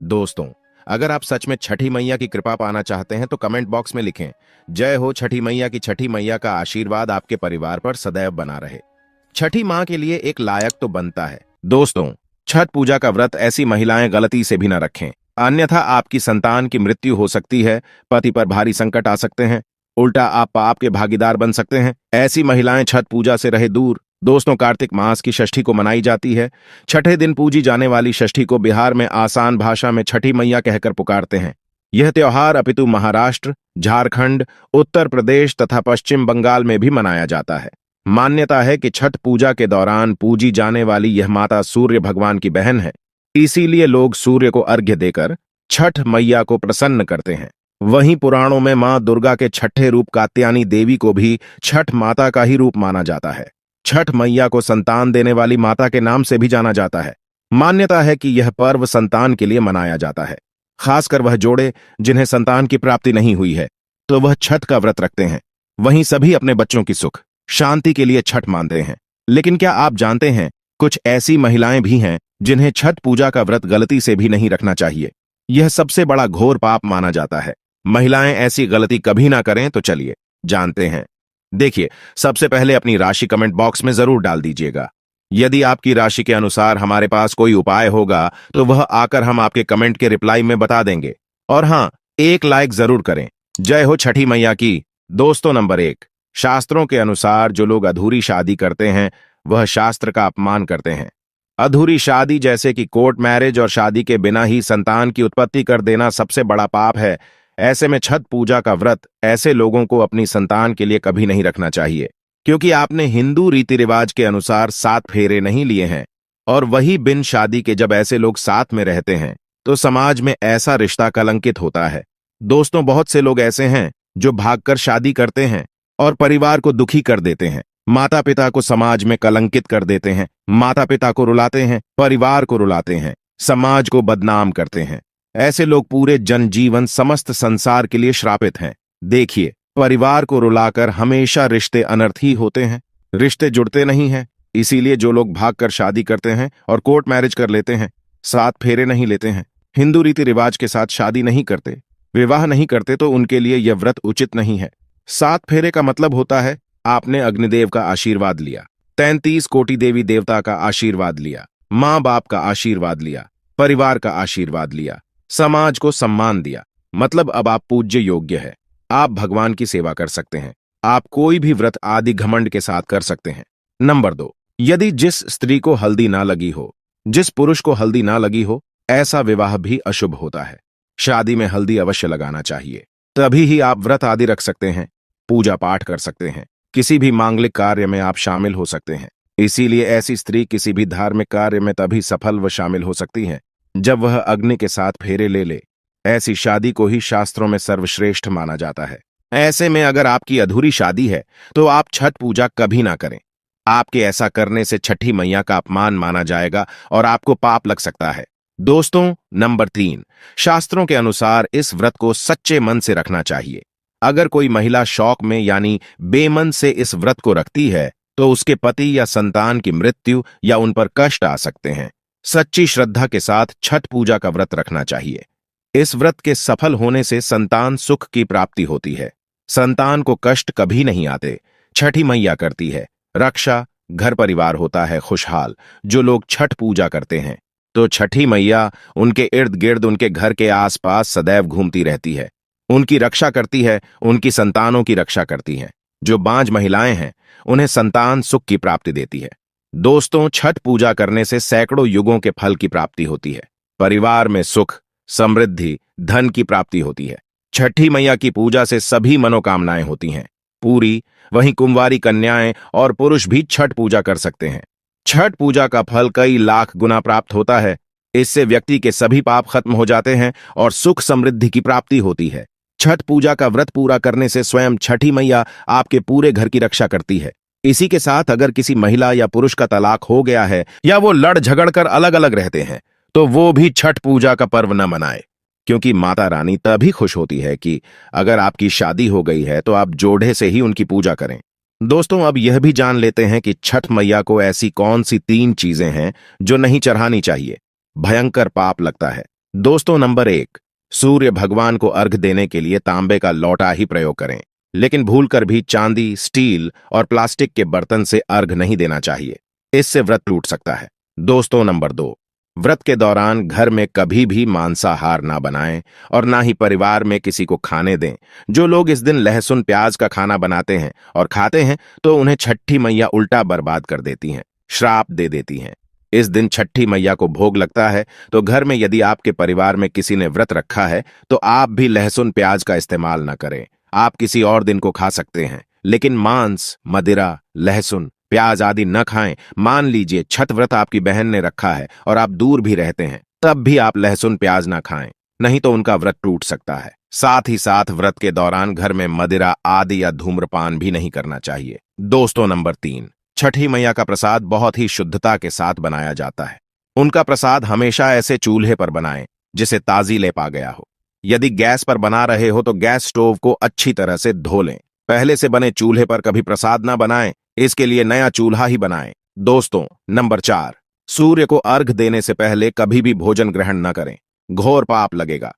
दोस्तों, अगर आप सच में छठी मैया की कृपा पाना चाहते हैं तो कमेंट बॉक्स में लिखें, जय हो छठी मैया की। छठी मैया का आशीर्वाद आपके परिवार पर सदैव बना रहे। छठी माँ के लिए एक लायक तो बनता है। दोस्तों, छठ पूजा का व्रत ऐसी महिलाएं गलती से भी न रखें, अन्यथा आपकी संतान की मृत्यु हो सकती है, पति पर भारी संकट आ सकते हैं, उल्टा आप पाप के भागीदार बन सकते हैं। ऐसी महिलाएं छठ पूजा से रहे दूर। दोस्तों, कार्तिक मास की षष्ठी को मनाई जाती है। छठे दिन पूजी जाने वाली षष्ठी को बिहार में आसान भाषा में छठी मैया कहकर पुकारते हैं। यह त्योहार अपितु महाराष्ट्र, झारखंड, उत्तर प्रदेश तथा पश्चिम बंगाल में भी मनाया जाता है। मान्यता है कि छठ पूजा के दौरान पूजी जाने वाली यह माता सूर्य भगवान की बहन है, इसीलिए लोग सूर्य को अर्घ्य देकर छठ मैया को प्रसन्न करते हैं। वहीं पुराणों में मां दुर्गा के छठे रूप कात्यायनी देवी को भी छठ माता का ही रूप माना जाता है। छठ मैया को संतान देने वाली माता के नाम से भी जाना जाता है। मान्यता है कि यह पर्व संतान के लिए मनाया जाता है, खासकर वह जोड़े जिन्हें संतान की प्राप्ति नहीं हुई है तो वह छठ का व्रत रखते हैं। वहीं सभी अपने बच्चों की सुख शांति के लिए छठ मानते हैं। लेकिन क्या आप जानते हैं, कुछ ऐसी महिलाएं भी हैं जिन्हें छठ पूजा का व्रत गलती से भी नहीं रखना चाहिए। यह सबसे बड़ा घोर पाप माना जाता है। महिलाएं ऐसी गलती कभी ना करें, तो चलिए जानते हैं। देखिए, सबसे पहले अपनी राशि कमेंट बॉक्स में जरूर डाल दीजिएगा। यदि आपकी राशि के अनुसार हमारे पास कोई उपाय होगा तो वह आकर हम आपके कमेंट के रिप्लाई में बता देंगे। और हां, एक लाइक जरूर करें। जय हो छठी मैया की। दोस्तों, नंबर 1, शास्त्रों के अनुसार जो लोग अधूरी शादी करते हैं वह शास्त्र का अपमान करते हैं। अधूरी शादी जैसे कि कोर्ट मैरिज और शादी के बिना ही संतान की उत्पत्ति कर देना सबसे बड़ा पाप है। ऐसे में छठ पूजा का व्रत ऐसे लोगों को अपनी संतान के लिए कभी नहीं रखना चाहिए, क्योंकि आपने हिंदू रीति रिवाज के अनुसार 7 फेरे नहीं लिए हैं। और वही बिन शादी के जब ऐसे लोग साथ में रहते हैं तो समाज में ऐसा रिश्ता कलंकित होता है। दोस्तों, बहुत से लोग ऐसे हैं जो भागकर शादी करते हैं और परिवार को दुखी कर देते हैं। माता पिता को समाज में कलंकित कर देते हैं, माता पिता को रुलाते हैं, परिवार को रुलाते हैं, समाज को बदनाम करते हैं। ऐसे लोग पूरे जनजीवन समस्त संसार के लिए श्रापित हैं। देखिए, परिवार को रुलाकर हमेशा रिश्ते अनर्थ ही होते हैं, रिश्ते जुड़ते नहीं हैं। इसीलिए जो लोग भागकर शादी करते हैं और कोर्ट मैरिज कर लेते हैं, 7 फेरे नहीं लेते हैं, हिंदू रीति रिवाज के साथ शादी नहीं करते, विवाह नहीं करते, तो उनके लिए यह व्रत उचित नहीं है। 7 फेरे का मतलब होता है आपने अग्निदेव का आशीर्वाद लिया, 33 कोटि देवी देवता का आशीर्वाद लिया, माँ बाप का आशीर्वाद लिया, परिवार का आशीर्वाद लिया, समाज को सम्मान दिया। मतलब अब आप पूज्य योग्य है, आप भगवान की सेवा कर सकते हैं। आप कोई भी व्रत आदि घमंड के साथ कर सकते हैं। नंबर 2, यदि जिस स्त्री को हल्दी ना लगी हो, जिस पुरुष को हल्दी ना लगी हो, ऐसा विवाह भी अशुभ होता है। शादी में हल्दी अवश्य लगाना चाहिए, तभी ही आप व्रत आदि रख सकते हैं, पूजा पाठ कर सकते हैं, किसी भी मांगलिक कार्य में आप शामिल हो सकते हैं। इसीलिए ऐसी स्त्री किसी भी धार्मिक कार्य में तभी सफल व शामिल हो सकती है जब वह अग्नि के साथ फेरे ले ले। ऐसी शादी को ही शास्त्रों में सर्वश्रेष्ठ माना जाता है। ऐसे में अगर आपकी अधूरी शादी है तो आप छठ पूजा कभी ना करें। आपके ऐसा करने से छठी मैया का अपमान माना जाएगा और आपको पाप लग सकता है। दोस्तों, नंबर 3, शास्त्रों के अनुसार इस व्रत को सच्चे मन से रखना चाहिए। अगर कोई महिला शौक में यानी बेमन से इस व्रत को रखती है तो उसके पति या संतान की मृत्यु या उन पर कष्ट आ सकते हैं। सच्ची श्रद्धा के साथ छठ पूजा का व्रत रखना चाहिए। इस व्रत के सफल होने से संतान सुख की प्राप्ति होती है, संतान को कष्ट कभी नहीं आते। छठी मैया करती है रक्षा, घर परिवार होता है खुशहाल। जो लोग छठ पूजा करते हैं तो छठी मैया उनके इर्द गिर्द, उनके घर के आसपास सदैव घूमती रहती है, उनकी रक्षा करती है, उनकी संतानों की रक्षा करती है। जो बांझ महिलाएं हैं उन्हें संतान सुख की प्राप्ति देती है। दोस्तों, छठ पूजा करने से सैकड़ों युगों के फल की प्राप्ति होती है। परिवार में सुख, समृद्धि, धन की प्राप्ति होती है। छठी मैया की पूजा से सभी मनोकामनाएं होती हैं पूरी। वहीं कुंवारी कन्याएं और पुरुष भी छठ पूजा कर सकते हैं। छठ पूजा का फल कई लाख गुना प्राप्त होता है। इससे व्यक्ति के सभी पाप खत्म हो जाते हैं और सुख समृद्धि की प्राप्ति होती है। छठ पूजा का व्रत पूरा करने से स्वयं छठी मैया आपके पूरे घर की रक्षा करती है। इसी के साथ अगर किसी महिला या पुरुष का तलाक हो गया है या वो लड़ झगड़ कर अलग अलग रहते हैं तो वो भी छठ पूजा का पर्व न मनाए, क्योंकि माता रानी तभी खुश होती है कि अगर आपकी शादी हो गई है तो आप जोड़े से ही उनकी पूजा करें। दोस्तों, अब यह भी जान लेते हैं कि छठ मैया को ऐसी कौन सी 3 चीजें हैं जो नहीं चढ़ानी चाहिए। भयंकर पाप लगता है। दोस्तों नंबर 1, सूर्य भगवान को अर्घ देने के लिए तांबे का लौटा ही प्रयोग करें, लेकिन भूलकर भी चांदी, स्टील और प्लास्टिक के बर्तन से अर्घ नहीं देना चाहिए। इससे व्रत टूट सकता है। दोस्तों नंबर 2, व्रत के दौरान घर में कभी भी मांसाहार ना बनाएं और ना ही परिवार में किसी को खाने दें। जो लोग इस दिन लहसुन प्याज का खाना बनाते हैं और खाते हैं तो उन्हें छठी मैया उल्टा बर्बाद कर देती हैं, श्राप दे देती हैं। इस दिन छठी मैया को भोग लगता है, तो घर में यदि आपके परिवार में किसी ने व्रत रखा है तो आप भी लहसुन प्याज का इस्तेमाल न करें। आप किसी और दिन को खा सकते हैं, लेकिन मांस, मदिरा, लहसुन प्याज आदि न खाएं। मान लीजिए छठ व्रत आपकी बहन ने रखा है और आप दूर भी रहते हैं, तब भी आप लहसुन प्याज ना खाएं, नहीं तो उनका व्रत टूट सकता है। साथ ही साथ व्रत के दौरान घर में मदिरा आदि या धूम्रपान भी नहीं करना चाहिए। दोस्तों नंबर 3, छठी मैया का प्रसाद बहुत ही शुद्धता के साथ बनाया जाता है। उनका प्रसाद हमेशा ऐसे चूल्हे पर बनाएं जिसे ताजी लेप आ गया हो। यदि गैस पर बना रहे हो तो गैस स्टोव को अच्छी तरह से धो लें। पहले से बने चूल्हे पर कभी प्रसाद ना बनाएं, इसके लिए नया चूल्हा ही बनाएं। दोस्तों नंबर 4, सूर्य को अर्घ देने से पहले कभी भी भोजन ग्रहण न करें, घोर पाप लगेगा।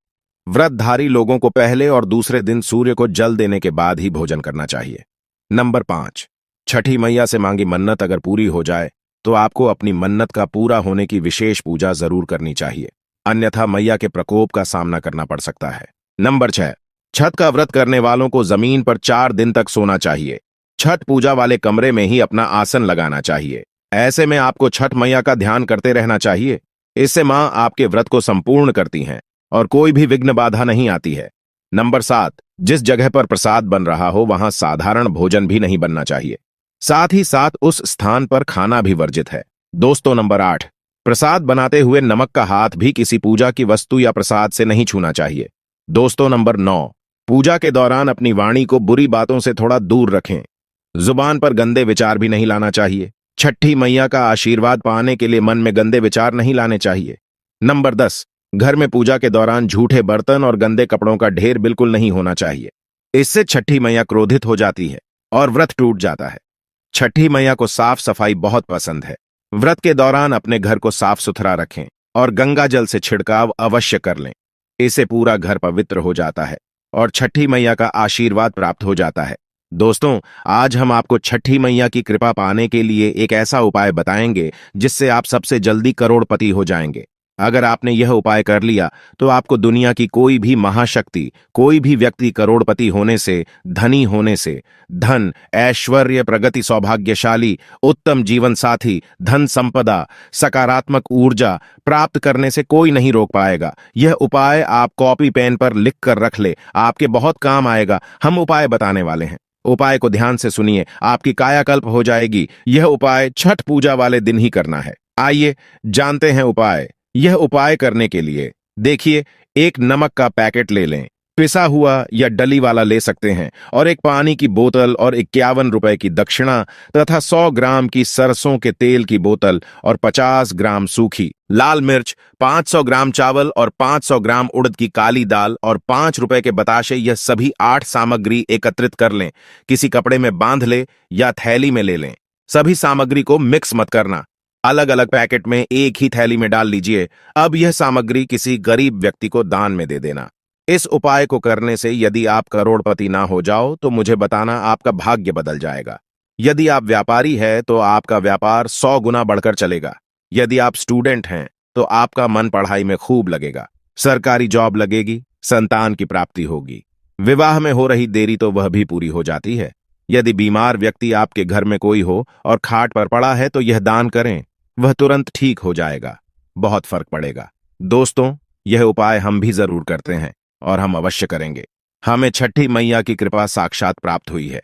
व्रतधारी लोगों को पहले और दूसरे दिन सूर्य को जल देने के बाद ही भोजन करना चाहिए। नंबर 5, छठी मैया से मांगी मन्नत अगर पूरी हो जाए तो आपको अपनी मन्नत का पूरा होने की विशेष पूजा जरूर करनी चाहिए, अन्यथा मैया के प्रकोप का सामना करना पड़ सकता है। नंबर 6, छठ का व्रत करने वालों को जमीन पर 4 दिन तक सोना चाहिए। छठ पूजा वाले कमरे में ही अपना आसन लगाना चाहिए। ऐसे में आपको छठ मैया का ध्यान करते रहना चाहिए। इससे मां आपके व्रत को संपूर्ण करती हैं और कोई भी विघ्न बाधा नहीं आती है। नंबर 7, जिस जगह पर प्रसाद बन रहा हो वहां साधारण भोजन भी नहीं बनना चाहिए। साथ ही साथ उस स्थान पर खाना भी वर्जित है। दोस्तों नंबर 8, प्रसाद बनाते हुए नमक का हाथ भी किसी पूजा की वस्तु या प्रसाद से नहीं छूना चाहिए। दोस्तों नंबर 9, पूजा के दौरान अपनी वाणी को बुरी बातों से थोड़ा दूर रखें। जुबान पर गंदे विचार भी नहीं लाना चाहिए। छठी मैया का आशीर्वाद पाने के लिए मन में गंदे विचार नहीं लाने चाहिए। नंबर 10, घर में पूजा के दौरान झूठे बर्तन और गंदे कपड़ों का ढेर बिल्कुल नहीं होना चाहिए। इससे छठी मैया क्रोधित हो जाती है और व्रत टूट जाता है। छठी मैया को साफ सफाई बहुत पसंद है। व्रत के दौरान अपने घर को साफ सुथरा रखें और गंगा जल से छिड़काव अवश्य कर लें। इससे पूरा घर पवित्र हो जाता है और छठी मैया का आशीर्वाद प्राप्त हो जाता है। दोस्तों, आज हम आपको छठी मैया की कृपा पाने के लिए एक ऐसा उपाय बताएंगे जिससे आप सबसे जल्दी करोड़पति हो जाएंगे। अगर आपने यह उपाय कर लिया तो आपको दुनिया की कोई भी महाशक्ति, कोई भी व्यक्ति करोड़पति होने से, धनी होने से, धन, ऐश्वर्य, प्रगति, सौभाग्यशाली, उत्तम जीवन साथी, धन संपदा, सकारात्मक ऊर्जा प्राप्त करने से कोई नहीं रोक पाएगा। यह उपाय आप कॉपी पेन पर लिख कर रख ले, आपके बहुत काम आएगा। हम उपाय बताने वाले हैं, उपाय को ध्यान से सुनिए, आपकी कायाकल्प हो जाएगी। यह उपाय छठ पूजा वाले दिन ही करना है। आइए जानते हैं उपाय। यह उपाय करने के लिए देखिए, एक नमक का पैकेट ले लें, पिसा हुआ या डली वाला ले सकते हैं, और एक पानी की बोतल और 51 रुपए की दक्षिणा तथा 100 ग्राम की सरसों के तेल की बोतल और 50 ग्राम सूखी लाल मिर्च, 500 ग्राम चावल और 500 ग्राम उड़द की काली दाल और 5 रुपए के बताशे। यह सभी 8 सामग्री एकत्रित कर लें, किसी कपड़े में बांध ले या थैली में ले लें। सभी सामग्री को मिक्स मत करना, अलग अलग पैकेट में एक ही थैली में डाल लीजिए। अब यह सामग्री किसी गरीब व्यक्ति को दान में दे देना। इस उपाय को करने से यदि आप करोड़पति ना हो जाओ तो मुझे बताना, आपका भाग्य बदल जाएगा। यदि आप व्यापारी है तो आपका व्यापार 100 गुना बढ़कर चलेगा। यदि आप स्टूडेंट हैं तो आपका मन पढ़ाई में खूब लगेगा। सरकारी जॉब लगेगी, संतान की प्राप्ति होगी। विवाह में हो रही देरी तो वह भी पूरी हो जाती है। यदि बीमार व्यक्ति आपके घर में कोई हो और खाट पर पड़ा है तो यह दान करें, वह तुरंत ठीक हो जाएगा, बहुत फर्क पड़ेगा। दोस्तों, यह उपाय हम भी जरूर करते हैं और हम अवश्य करेंगे। हमें छठी मैया की कृपा साक्षात प्राप्त हुई है।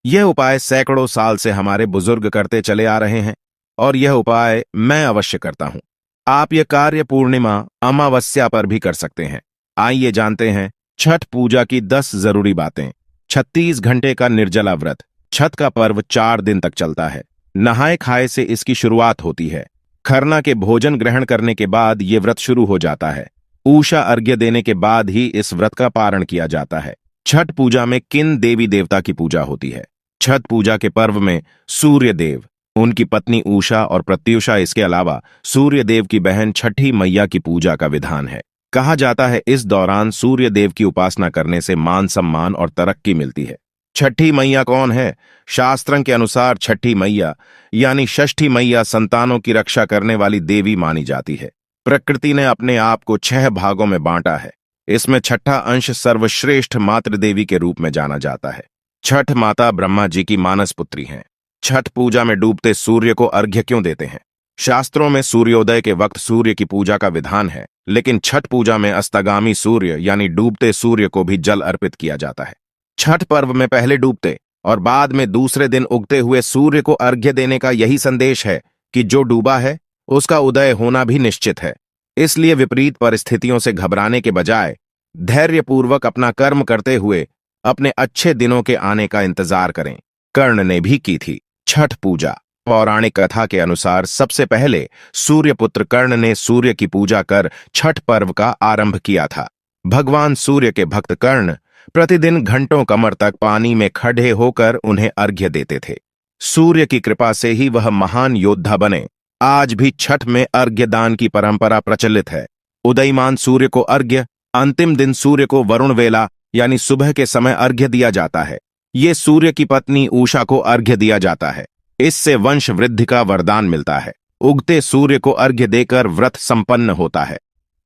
यह उपाय सैकड़ों साल से हमारे बुजुर्ग करते चले आ रहे हैं और यह उपाय मैं अवश्य करता हूं। आप यह कार्य पूर्णिमा, अमावस्या पर भी कर सकते हैं। आइए जानते हैं छठ पूजा की 10 जरूरी बातें। 36 घंटे का निर्जला व्रत। छठ का पर्व 4 दिन तक चलता है। नहाए खाए से इसकी शुरुआत होती है। खरना के भोजन ग्रहण करने के बाद ये व्रत शुरू हो जाता है। उषा अर्घ्य देने के बाद ही इस व्रत का पारण किया जाता है। छठ पूजा में किन देवी देवता की पूजा होती है? छठ पूजा के पर्व में सूर्य देव, उनकी पत्नी उषा और प्रत्युषा, इसके अलावा सूर्य देव की बहन छठी मैया की पूजा का विधान है। कहा जाता है इस दौरान सूर्य देव की उपासना करने से मान सम्मान और तरक्की मिलती है। छठी मैया कौन है? शास्त्रों के अनुसार छठी मैया यानी षष्ठी मैया संतानों की रक्षा करने वाली देवी मानी जाती है। प्रकृति ने अपने आप को 6 भागों में बांटा है। इसमें छठा अंश सर्वश्रेष्ठ मातृदेवी के रूप में जाना जाता है। छठ माता ब्रह्मा जी की मानस पुत्री हैं। छठ पूजा में डूबते सूर्य को अर्घ्य क्यों देते हैं? शास्त्रों में सूर्योदय के वक्त सूर्य की पूजा का विधान है, लेकिन छठ पूजा में अस्तगामी सूर्य यानी डूबते सूर्य को भी जल अर्पित किया जाता है। छठ पर्व में पहले डूबते और बाद में दूसरे दिन उगते हुए सूर्य को अर्घ्य देने का यही संदेश है कि जो डूबा है उसका उदय होना भी निश्चित है। इसलिए विपरीत परिस्थितियों से घबराने के बजाय धैर्यपूर्वक अपना कर्म करते हुए अपने अच्छे दिनों के आने का इंतजार करें। कर्ण ने भी की थी छठ पूजा। पौराणिक कथा के अनुसार सबसे पहले सूर्यपुत्र कर्ण ने सूर्य की पूजा कर छठ पर्व का आरंभ किया था। भगवान सूर्य के भक्त कर्ण प्रतिदिन घंटों कमर तक पानी में खड़े होकर उन्हें अर्घ्य देते थे। सूर्य की कृपा से ही वह महान योद्धा बने। आज भी छठ में अर्घ्य दान की परंपरा प्रचलित है। उदयमान सूर्य को अर्घ्य, अंतिम दिन सूर्य को वरुण वेला यानी सुबह के समय अर्घ्य दिया जाता है। ये सूर्य की पत्नी उषा को अर्घ्य दिया जाता है। इससे वंश वृद्धि का वरदान मिलता है। उगते सूर्य को अर्घ्य देकर व्रत संपन्न होता है।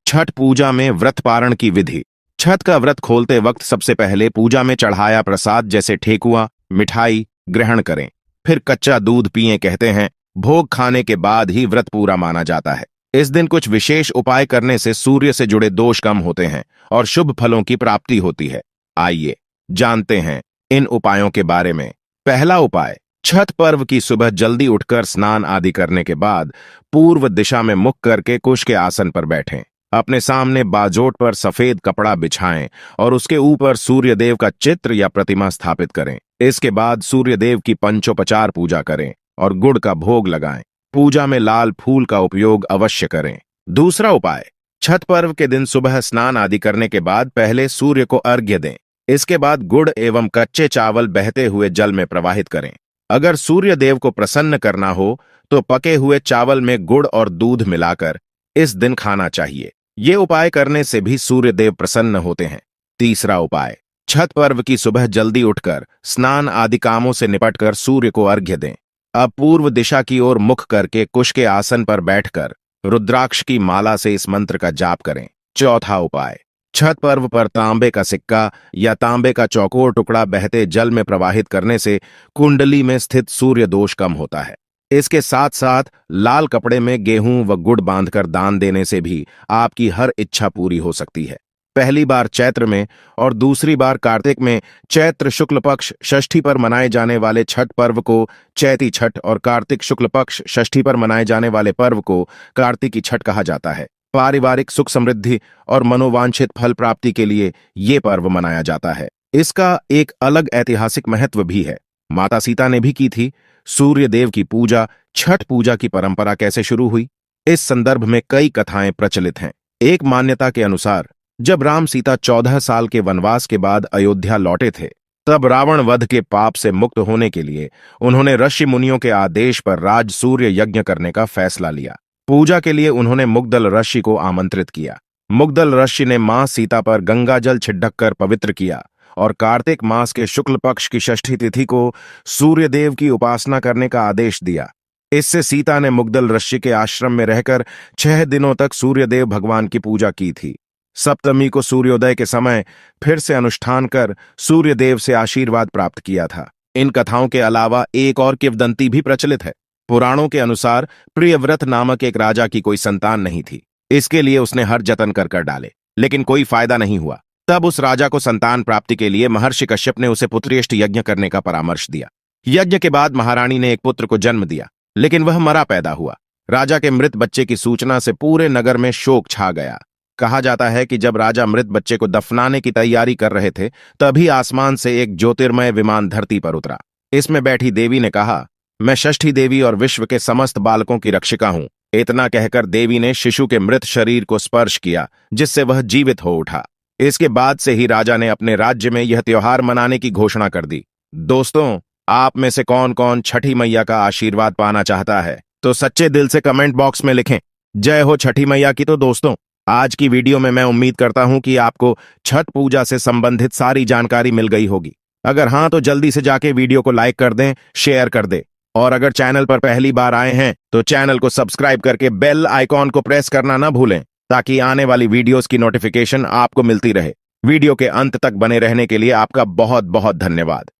छठ पूजा में व्रत पारण की विधि। छठ का व्रत खोलते वक्त सबसे पहले पूजा में चढ़ाया प्रसाद जैसे ठेकुआ, मिठाई ग्रहण करें, फिर कच्चा दूध पिएं। कहते हैं भोग खाने के बाद ही व्रत पूरा माना जाता है। इस दिन कुछ विशेष उपाय करने से सूर्य से जुड़े दोष कम होते हैं और शुभ फलों की प्राप्ति होती है। आइए जानते हैं इन उपायों के बारे में। पहला उपाय, छठ पर्व की सुबह जल्दी उठकर स्नान आदि करने के बाद पूर्व दिशा में मुख करके कुश के आसन पर बैठें। अपने सामने बाजोट पर सफेद कपड़ा बिछाएं और उसके ऊपर सूर्य देव का चित्र या प्रतिमा स्थापित करें। इसके बाद सूर्य देव की पंचोपचार पूजा करें और गुड़ का भोग लगाएं। पूजा में लाल फूल का उपयोग अवश्य करें। दूसरा उपाय, छठ पर्व के दिन सुबह स्नान आदि करने के बाद पहले सूर्य को अर्घ्य दें। इसके बाद गुड़ एवं कच्चे चावल बहते हुए जल में प्रवाहित करें। अगर सूर्य देव को प्रसन्न करना हो तो पके हुए चावल में गुड़ और दूध मिलाकर इस दिन खाना चाहिए। ये उपाय करने से भी सूर्य देव प्रसन्न होते हैं। तीसरा उपाय, छठ पर्व की सुबह जल्दी उठकर स्नान आदि कामों से निपटकर सूर्य को अर्घ्य दें। अब पूर्व दिशा की ओर मुख करके कुश के आसन पर बैठकर रुद्राक्ष की माला से इस मंत्र का जाप करें। चौथा उपाय, छठ पर्व पर तांबे का सिक्का या तांबे का चौकोर टुकड़ा बहते जल में प्रवाहित करने से कुंडली में स्थित सूर्य दोष कम होता है। इसके साथ साथ लाल कपड़े में गेहूं व गुड़ बांधकर दान देने से भी आपकी हर इच्छा पूरी हो सकती है। पहली बार चैत्र में और दूसरी बार कार्तिक में चैत्र शुक्ल पक्ष षष्ठी पर मनाए जाने वाले छठ पर्व को चैती छठ और कार्तिक शुक्ल पक्ष षष्ठी पर मनाए जाने वाले पर्व को कार्तिकी छठ कहा जाता है। पारिवारिक सुख समृद्धि और मनोवांछित फल प्राप्ति के लिए ये पर्व मनाया जाता है। इसका एक अलग ऐतिहासिक महत्व भी है। माता सीता ने भी की थी। सूर्य देव की पूजा, छठ पूजा की परंपरा कैसे शुरू हुई? इस संदर्भ में कई कथाएं प्रचलित हैं। एक मान्यता के अनुसार जब राम सीता 14 साल के वनवास के बाद अयोध्या लौटे थे, तब रावण वध के पाप से मुक्त होने के लिए उन्होंने ऋषि मुनियों के आदेश पर राज सूर्य यज्ञ करने का फैसला लिया। पूजा के लिए उन्होंने मुग्दल ऋषि को आमंत्रित किया। मुग्दल ऋषि ने मां सीता पर गंगा जल छिड़क कर पवित्र किया और कार्तिक मास के शुक्ल पक्ष की षष्ठी तिथि को सूर्य देव की उपासना करने का आदेश दिया। इससे सीता ने मुग्दल ऋषि के आश्रम में रहकर 6 दिनों तक सूर्यदेव भगवान की पूजा की थी। सप्तमी को सूर्योदय के समय फिर से अनुष्ठान कर सूर्यदेव से आशीर्वाद प्राप्त किया था। इन कथाओं के अलावा एक और किंवदंती भी प्रचलित है। पुराणों के अनुसार प्रियव्रत नामक एक राजा की कोई संतान नहीं थी। इसके लिए उसने हर जतन कर डाले, लेकिन कोई फायदा नहीं हुआ। तब उस राजा को संतान प्राप्ति के लिए महर्षि कश्यप ने उसे पुत्रेष्ट यज्ञ करने का परामर्श दिया। यज्ञ के बाद महारानी ने एक पुत्र को जन्म दिया, लेकिन वह मरा पैदा हुआ। राजा के मृत बच्चे की सूचना से पूरे नगर में शोक छा गया। कहा जाता है कि जब राजा मृत बच्चे को दफनाने की तैयारी कर रहे थे, तभी आसमान से एक ज्योतिर्मय विमान धरती पर उतरा। इसमें बैठी देवी ने कहा, मैं षष्ठी देवी और विश्व के समस्त बालकों की रक्षिका हूं। इतना कहकर देवी ने शिशु के मृत शरीर को स्पर्श किया, जिससे वह जीवित हो उठा। इसके बाद से ही राजा ने अपने राज्य में यह त्योहार मनाने की घोषणा कर दी। दोस्तों, आप में से कौन कौन छठी मैया का आशीर्वाद पाना चाहता है? तो सच्चे दिल से कमेंट बॉक्स में लिखें, जय हो छठी मैया की। तो दोस्तों, आज की वीडियो में मैं उम्मीद करता हूं कि आपको छठ पूजा से संबंधित सारी जानकारी मिल गई होगी। अगर हाँ तो जल्दी से जाके वीडियो को लाइक कर दें, शेयर कर दें और अगर चैनल पर पहली बार आए हैं तो चैनल को सब्सक्राइब करके बेल आइकॉन को प्रेस करना ना भूलें ताकि आने वाली वीडियोस की नोटिफिकेशन आपको मिलती रहे। वीडियो के अंत तक बने रहने के लिए आपका बहुत बहुत धन्यवाद।